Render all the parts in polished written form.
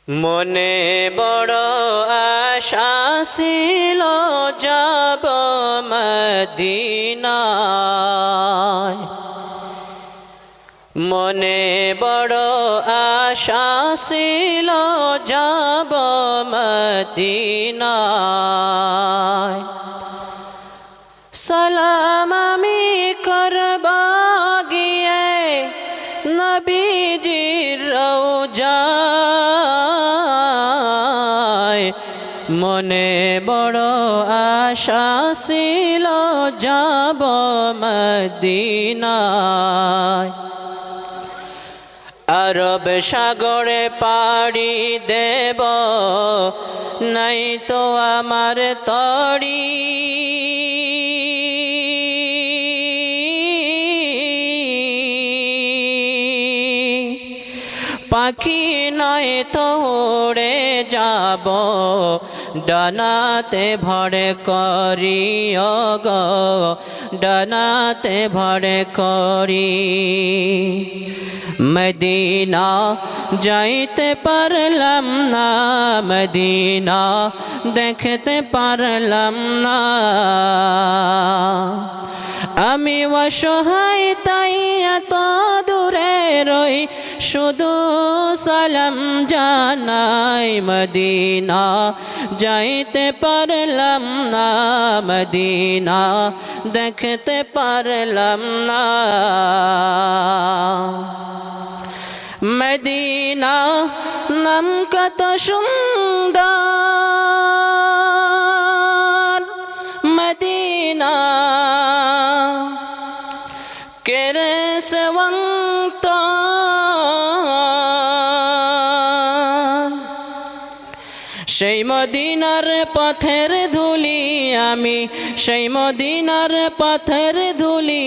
মনে বড় আশা ছিল যাব মদিনায়, মনে বড় আশা ছিল যাব মদিনায়। সালাম আমি করব গিয়ে নবীজির রওজায়, মনে বড় আশা ছিল যাব মদিনায়। আরব সাগরে পাড়ি দেব, নাই তো আমার তরি, পাখি নয় তো উড়ে যাব, ডানাতে ভরে করি ওগো, ডানাতে ভরে করি। মদিনা যাইতে পারলাম না, মদিনা দেখতে পারলাম না, আমি অসহায় তাই এত দূরে রই, শুধু সালাম জানাই। মদিনা যাইতে পারলাম না, মদিনা দেখতে পারলাম না। মদিনা নাম কত সুন্দর, মদিনা কেরে সেবন্ত, সেই মদিনার পথের ধুলি আমি, সেই মদিনার পথের ধুলি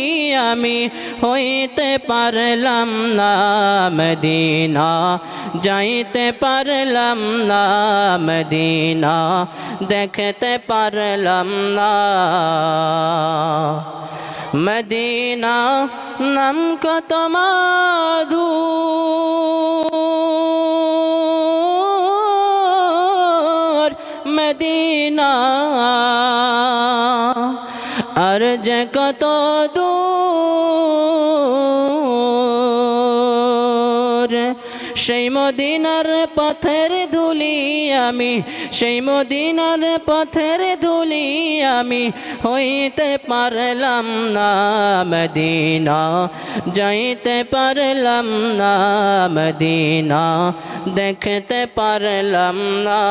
আমি হইতে পারলাম না। মদিনা যাইতে পারলাম না, মদিনা দেখতে পারলাম না। মদিনা নাম কত মধু, মদিনা আর যে কত দূর, সেই মদিনার পথের ধুলি আমি, সেই মদিনার পথের ধুলি আমি হইতে পারলাম না। মদিনা যাইতে পারলাম না, মদিনা দেখতে পারলাম না।